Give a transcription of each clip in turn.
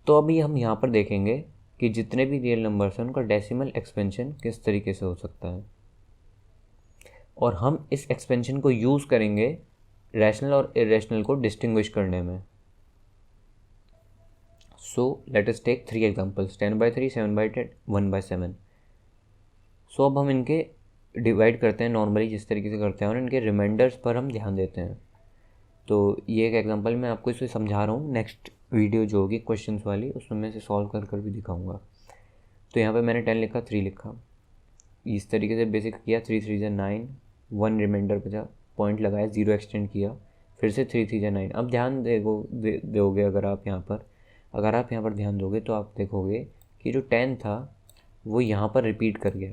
तो अभी हम यहाँ पर देखेंगे कि जितने भी रियल नंबर्स हैं उनका डेसिमल एक्सपेंशन किस तरीके से हो सकता है, और हम इस एक्सपेंशन को यूज़ करेंगे रैशनल और इरेशनल को डिस्टिंग्विश करने में। So let us take 3 examples, 10/3, 7/10, 1/7। So अब हम इनके डिवाइड करते हैं नॉर्मली जिस तरीके से करते हैं, और इनके रिमाइंडर्स पर हम ध्यान देते हैं। तो ये एक एग्जांपल मैं आपको इसे समझा रहा हूँ, नेक्स्ट वीडियो जो होगी क्वेश्चंस वाली उसमें मैं इसे सॉल्व कर भी दिखाऊंगा। तो यहाँ पे मैंने 10 लिखा, 3 लिखा, इस तरीके से बेसिक किया। 3 3 जा 9, 1 रिमाइंडर बचा, पॉइंट लगाया, 0 एक्सटेंड किया, फिर से 3 3 जा 9। अब ध्यान दोगे अगर आप यहाँ पर ध्यान दोगे तो आप देखोगे कि जो 10 था वो यहाँ पर रिपीट कर गया,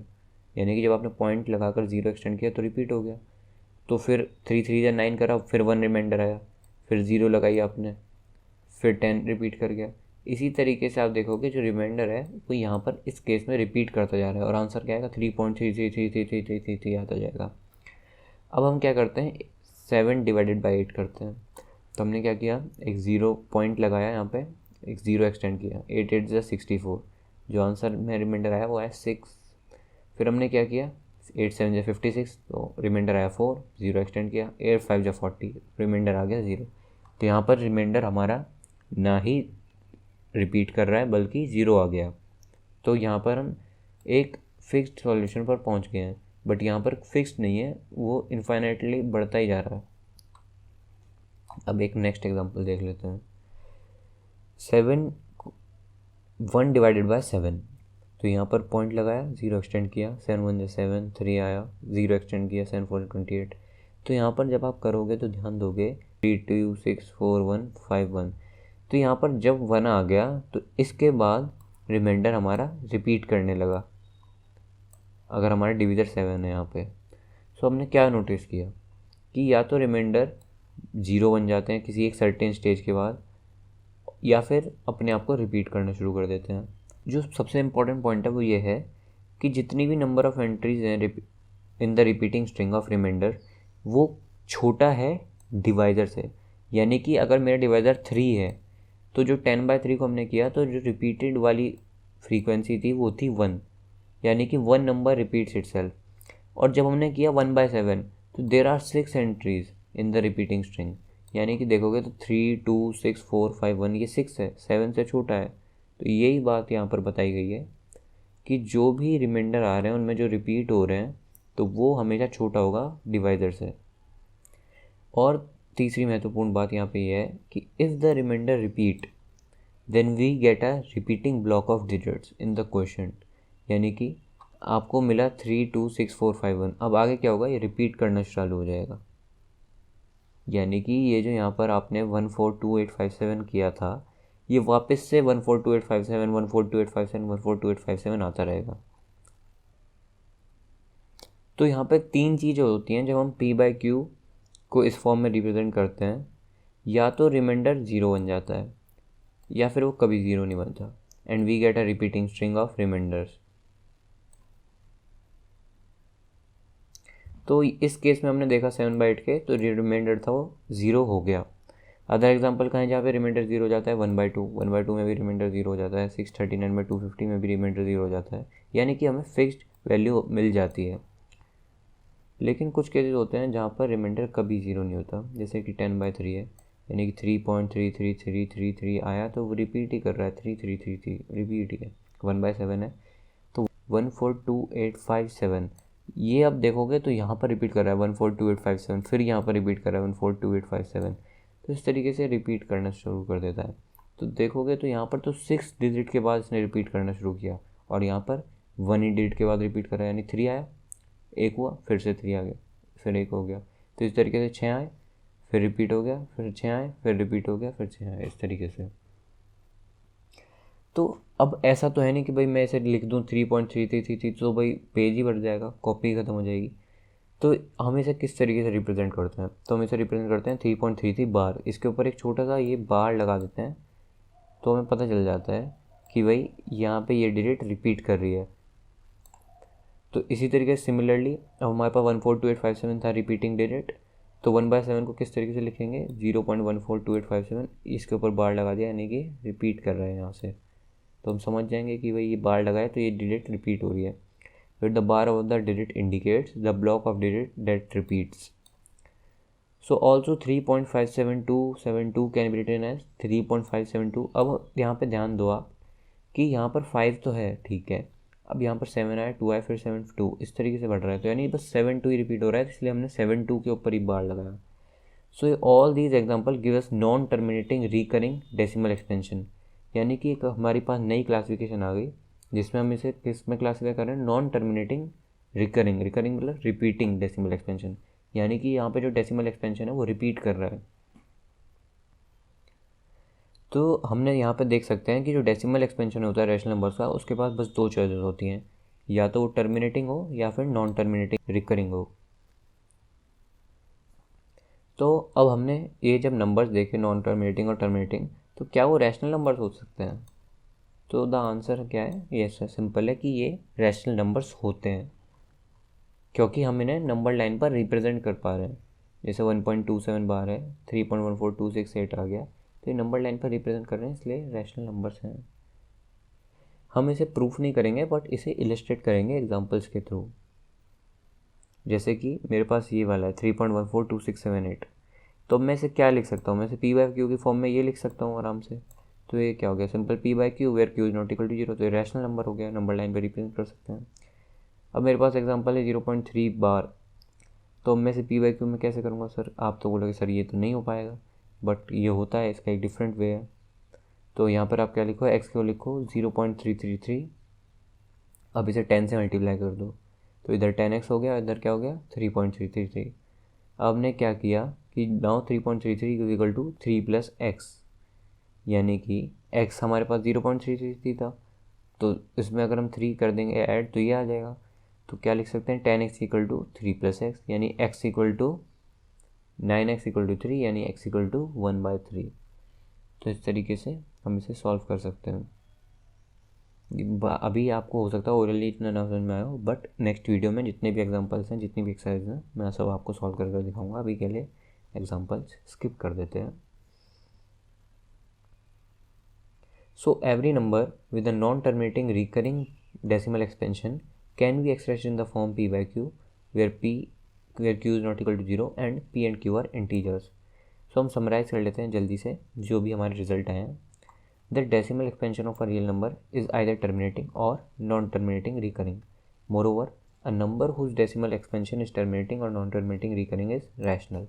यानी कि जब आपने पॉइंट लगाकर 0 एक्सटेंड किया तो रिपीट हो गया। तो फिर 3 3 जा 9 करा, फिर 1 रिमाइंडर आया, फिर 0 लगाई आपने, फिर 10 रिपीट कर गया। इसी तरीके से आप देखोगे जो रिमाइंडर है वो यहाँ पर इस केस में रिपीट करता जा रहा है, और आंसर क्या आएगा, 3.333333 आता जाएगा। अब हम क्या करते हैं, 7/8 करते हैं। तो हमने क्या किया, एक 0 पॉइंट लगाया, यहाँ पे एक 0 एक्सटेंड किया, 8 8 जा 64, जो आंसर में रिमाइंडर आया वो आया 6। फिर हमने क्या किया, 8 7 जा 56, तो रिमाइंडर आया 4, 0 एक्सटेंड किया, 8 5 जा 40, रिमाइंडर आ गया 0। तो यहाँ पर रिमाइंडर हमारा ना ही रिपीट कर रहा है बल्कि 0 आ गया। तो यहाँ पर हम एक फिक्स्ड सॉल्यूशन पर पहुँच गए हैं, बट यहाँ पर फिक्स्ड नहीं है, वो इन्फाइनाइटली बढ़ता ही जा रहा है। अब एक नेक्स्ट एग्जांपल देख लेते हैं। 1/7। तो यहाँ पर पॉइंट लगाया, 0 एक्सटेंड किया, 7 1 7, 3 आया, 0 एक्सटेंड किया, 7 4 28। तो यहाँ पर जब आप करोगे तो ध्यान दोगे 3 2 6 4 1 5 1। तो यहाँ पर जब 1 आ गया तो इसके बाद रिमाइंडर हमारा रिपीट करने लगा, अगर हमारा डिविजर 7 है यहाँ पे। सो हमने क्या नोटिस किया कि या तो रिमाइंडर 0 बन जाते हैं किसी एक सर्टेन स्टेज के बाद, या फिर अपने आप को रिपीट करना शुरू कर देते हैं। जो सबसे इम्पॉर्टेंट पॉइंट है वो ये है कि जितनी भी नंबर ऑफ़ एंट्रीज हैं in the repeating string of remainder वो छोटा है डिवाइज़र से। यानी कि अगर मेरा डिवाइज़र 3 है तो जो 10/3 को हमने किया तो जो रिपीटेड वाली फ्रीक्वेंसी थी वो थी 1, यानी कि 1 नंबर रिपीट्स इटसेल्फ। और जब हमने किया 1/7 तो there are 6 entries in the repeating string, यानी कि देखोगे तो 3 2 6 4 5 1, ये 6 है, 7 से छोटा है। तो यही बात यहाँ पर बताई गई है कि जो भी रिमाइंडर आ रहे हैं उनमें जो रिपीट हो रहे हैं तो वो हमेशा छोटा होगा डिवाइज़र से। और तीसरी महत्वपूर्ण बात यहाँ पे ये है कि if the remainder repeat then we get a repeating block of digits in the question, यानी कि आपको मिला 3 2 6 4 5 1। अब आगे क्या होगा, ये रिपीट करना चालू हो जाएगा, यानी कि ये जो यहाँ पर आपने 1 4 2 8 5 7 किया था ये वापस से 1 4 2 8 5 7 1 4 2 8 5 7 1 4 2 8 5 7 आता रहेगा। तो यहाँ पे 3 चीज़ें होती हैं जब हम p/q को इस फॉर्म में रिप्रेजेंट करते हैं, या तो रिमाइंडर 0 बन जाता है या फिर वो कभी 0 नहीं बनता, and we get a repeating string of remainders. तो इस केस में हमने देखा 7/8 के, तो रिमाइंडर था वो 0 हो गया। अदर एग्जांपल कहें जहाँ पे रिमाइंडर 0 हो जाता है, 1/2, 1/2 में भी रिमाइंडर 0 हो जाता है, 639/250 में भी रिमाइंडर 0 हो जाता है, यानी कि हमें फिक्स्ड वैल्यू मिल जाती है। लेकिन कुछ केसेस होते हैं जहाँ पर रिमाइंडर कभी 0 नहीं होता, जैसे कि 10/3 है, यानी कि 3.33333 आया तो वो रिपीट ही कर रहा है, 3333 रिपीट ही है। 1/7 है तो 142857, ये अब देखोगे तो यहाँ पर रिपीट कर रहा है 142857, फिर यहाँ पर रिपीट कर रहा है 142857। तो इस तरीके से रिपीट करना शुरू कर देता है। तो देखोगे तो यहाँ पर तो 6 डिजिट के बाद इसने रिपीट करना शुरू किया, और यहाँ पर 1 ही डिजिट के बाद रिपीट कर रहा है, यानी 3 आया, 1 हुआ, फिर से 3 आ गया, फिर 1 हो गया। तो इस तरीके से 6 आए, फिर रिपीट हो गया, फिर 6 आए, फिर रिपीट हो गया, फिर 6 आए, इस तरीके से। तो अब ऐसा तो है नहीं कि भाई मैं इसे लिख दूँ 3.3333 तो भाई पेज ही भर जाएगा, कॉपी ख़त्म हो जाएगी। तो हम इसे किस तरीके से रिप्रेजेंट करते हैं, तो हम इसे रिप्रेजेंट करते हैं 3.33 बार, इसके ऊपर एक छोटा सा ये बार लगा देते हैं, तो हमें पता चल जाता है कि भाई यहाँ पे ये डिजिट रिपीट कर रही है। तो इसी तरीके से सिमिलरली अब हमारे पास 142857 था रिपीटिंग डिजिट, तो 1/7 को किस तरीके से लिखेंगे, 0.142857, इसके ऊपर बार लगा दिया, यानी कि रिपीट कर रहे हैं यहाँ से, तो हम समझ जाएंगे कि भाई ये बार लगाए तो ये डिजिट रिपीट हो रही है। फिर the bar of the digit indicates the block of digit that repeats. So also 3.57272 can be written as 3.572। अब यहाँ पे ध्यान दो आप कि यहाँ पर 5 तो है, ठीक है, अब यहाँ पर 7 आया, 2 आया, फिर 7 2, इस तरीके से बढ़ रहा है, तो यानी बस 7 2 ही रिपीट हो रहा है, तो इसलिए हमने 7 2 के ऊपर ही बार लगाया। So all these example give us non terminating recurring decimal expansion, यानी कि एक हमारे पास नई क्लासिफिकेशन आ गई जिसमें हम इसे किस में क्लासीफाई कर रहे हैं, नॉन टर्मिनेटिंग रिकरिंग। रिकरिंग मतलब रिपीटिंग डेसिमल एक्सपेंशन, यानी कि यहाँ पे जो डेसिमल एक्सपेंशन है वो रिपीट कर रहा है। तो हमने यहाँ पे देख सकते हैं कि जो डेसिमल एक्सपेंशन होता है रैशनल नंबर्स का, उसके पास बस दो चॉइसेस होती हैं, या तो वो टर्मिनेटिंग हो या फिर नॉन टर्मिनेटिंग रिकरिंग हो। तो अब हमने ये जब नंबर्स देखे नॉन टर्मिनेटिंग और टर्मिनेटिंग, तो क्या वो रैशनल नंबर्स हो सकते हैं? तो द आंसर क्या है, यस है, सिंपल है कि ये रैशनल नंबर्स होते हैं, क्योंकि हम इन्हें नंबर लाइन पर रिप्रेजेंट कर पा रहे हैं। जैसे 1.27 बार है, 3.14268 आ गया, तो ये नंबर लाइन पर रिप्रेजेंट कर रहे हैं, इसलिए रैशनल नंबर्स हैं। हम इसे प्रूफ नहीं करेंगे बट इसे इलस्ट्रेट करेंगे एग्जांपल्स के थ्रू। जैसे कि मेरे पास ये वाला है 3.142678, तो मैं इसे क्या लिख सकता हूँ, मैं इसे p/q की फॉर्म में ये लिख सकता हूँ आराम से। तो ये क्या हो गया, simple p/q where q is not equal to 0, तो ये रैशनल नंबर हो गया, नंबर लाइन पर रिप्रेजेंट कर सकते हैं। अब मेरे पास एग्जांपल है 0.3 बार, तो मैं इसे p/q में कैसे करूँगा सर? आप तो बोलोगे सर ये तो नहीं हो पाएगा, बट ये होता है, इसका एक डिफरेंट वे है। तो यहाँ पर आप क्या लिखो, x को लिखो 0.333, अब इसे 10 से मल्टीप्लाई कर दो, तो इधर 10x हो गया, इधर क्या हो गया 3.333। अब ने क्या किया कि now 3.33 is equal to 3 + x, यानी कि x हमारे पास 0.333 था, तो इसमें अगर हम 3 कर देंगे ऐड तो ये आ जाएगा। तो क्या लिख सकते हैं, 10x इक्वल टू 3 + x, यानी x equal to 9x equal to 3, यानी x इक्वल टू 1/3। तो इस तरीके से हम इसे सॉल्व कर सकते हैं। अभी आपको हो सकता है ओरली इतना ना समझ में आया हो, बट नेक्स्ट वीडियो में जितने भी एग्जांपल्स हैं, जितनी भी एक्सरसाइज हैं, मैं सब आपको सॉल्व कर दिखाऊंगा। अभी के लिए एग्जांपल्स स्किप कर देते हैं। So every number with a non terminating recurring decimal expansion can be expressed in the form p/q where q is not equal to 0 and p and q are integers. So हम summarise कर लेते हैं जल्दी से जो भी हमारे result आए हैं। The decimal expansion of a real number is either terminating or non-terminating recurring. Moreover, a number whose decimal expansion is terminating or non-terminating recurring is rational.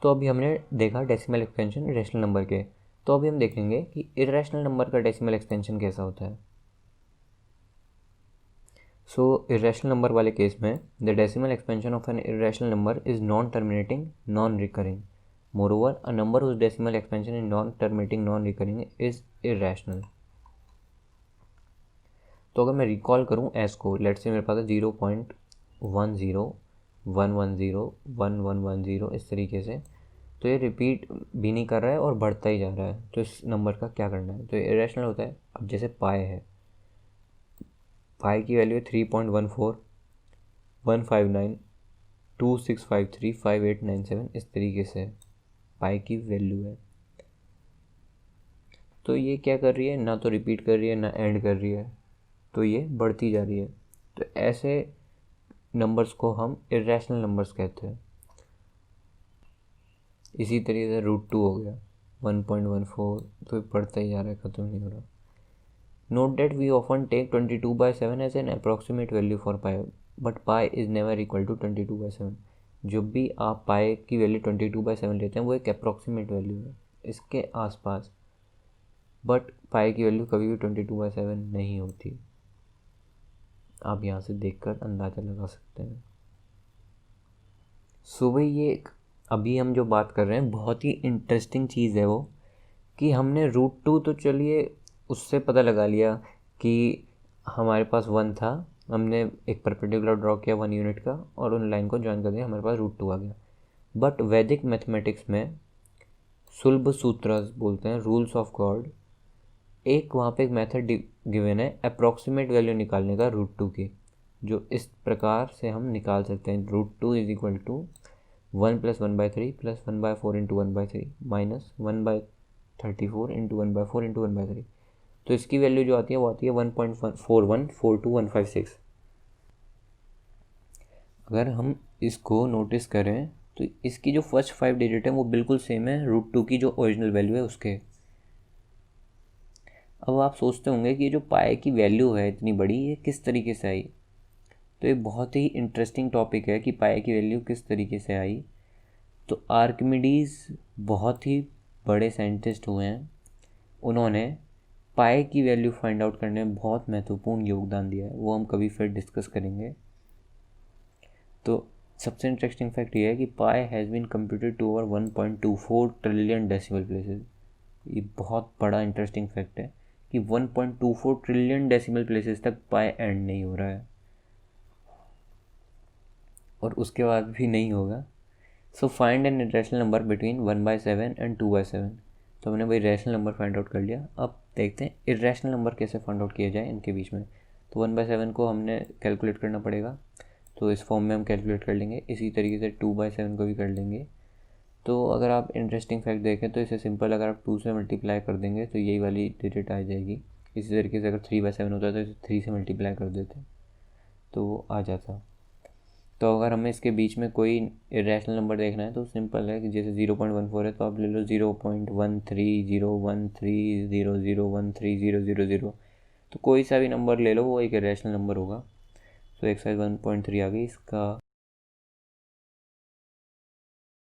तो अभी हमने देखा डेसिमल एक्सपेंशन रैशनल नंबर के, तो अभी हम देखेंगे कि इरेशनल नंबर का डेसिमल एक्सपेंशन कैसा होता है। सो इरेशनल नंबर वाले केस में the decimal expansion of an irrational number is non terminating non recurring. Moreover, a number whose decimal expansion is non-terminating non-recurring is irrational. तो अगर मैं रिकॉल करूँ एस को, लेट से मेरे पास है 0.10 110 1110 इस तरीके से, तो ये रिपीट भी नहीं कर रहा है और बढ़ता ही जा रहा है, तो इस नंबर का क्या करना है? तो ये इरेशनल होता है। अब जैसे पाई है, पाई की वैल्यू है 3.14 159 2653 5897 इस तरीके से पाई की वैल्यू है। तो ये क्या कर रही है, ना तो रिपीट कर रही है ना एंड कर रही है, तो ये बढ़ती जा रही है। तो ऐसे नंबर्स को हम इरेशनल नंबर्स कहते हैं। इसी तरीके से √2 हो गया 1.14, तो बढ़ता ही जा रहा है, ख़त्म नहीं हो रहा। Note that we often take 22/7 as an approximate value for pi, but pi is never equal to 22/7। जब भी आप पाई की वैल्यू 22/7 लेते हैं वो एक अप्रॉक्सीमेट वैल्यू है, इसके आसपास, बट पाई की वैल्यू कभी भी 22/7 नहीं होती। आप यहाँ से देखकर अंदाज़ा लगा सकते हैं। सुबह ये अभी हम जो बात कर रहे हैं बहुत ही इंटरेस्टिंग चीज़ है वो, कि हमने √2 तो चलिए उससे पता लगा लिया कि हमारे पास 1 था, हमने एक परपेंडिकुलर ड्रॉ किया 1 यूनिट का और उन लाइन को ज्वाइन कर दिया, हमारे पास √2 आ गया। बट वैदिक मैथमेटिक्स में सुलभ सूत्र बोलते हैं, रूल्स ऑफ गॉड, एक वहाँ पे एक मेथड गिवन है अप्रॉक्सीमेट वैल्यू निकालने का √2 की, जो इस प्रकार से हम निकाल सकते हैं। √2 इज इक्वल टू 1 + 1/3 + 1/4 × 1/3 माइनस 1/34 × 1/4 × 1/3। तो इसकी वैल्यू जो आती है वो आती है 1.41422156। अगर हम इसको नोटिस करें तो इसकी जो फर्स्ट 5 डिजिट है वो बिल्कुल सेम है √2 की जो ओरिजिनल वैल्यू है उसके। अब आप सोचते होंगे कि जो पाई की वैल्यू है इतनी बड़ी, ये किस तरीके से आई। तो ये बहुत ही इंटरेस्टिंग टॉपिक है कि पाई की वैल्यू किस तरीके से आई। तो आर्किमिडीज़ बहुत ही बड़े साइंटिस्ट हुए हैं, उन्होंने पाई की वैल्यू फाइंड आउट करने में बहुत महत्वपूर्ण योगदान दिया है, वो हम कभी फिर डिस्कस करेंगे। तो सबसे इंटरेस्टिंग फैक्ट ये है कि pi has been computed to over 1.24 trillion decimal places. ये बहुत बड़ा इंटरेस्टिंग फैक्ट है कि 1.24 ट्रिलियन डेसिमल प्लेसेस तक पाई एंड नहीं हो रहा है, और उसके बाद भी नहीं होगा। So find an irrational number between 1/7 and 2/7। तो हमने भाई रैशनल नंबर फाइंड आउट कर लिया। अब देखते हैं इरेशनल नंबर कैसे फाइंड आउट किया जाए इनके बीच में। तो 1/7 को हमने कैलकुलेट करना पड़ेगा, तो इस फॉर्म में हम कैलकुलेट कर लेंगे। इसी तरीके से 2/7 को भी कर लेंगे। तो अगर आप इंटरेस्टिंग फैक्ट देखें तो इसे सिंपल अगर आप 2 से मल्टीप्लाई कर देंगे तो यही वाली डिजिट आ जाएगी। इसी तरीके से अगर 3/7 होता है तो इसे 3 से मल्टीप्लाई कर देते तो वो आ जाता। तो अगर हमें इसके बीच में कोई इरेशनल नंबर देखना है तो सिंपल है कि जैसे 0.14 है तो आप ले लो 0.130130013000। तो कोई सा भी नंबर ले लो वो एक इरेशनल नंबर होगा। तो एक्सरसाइज 1.3 आ गई इसका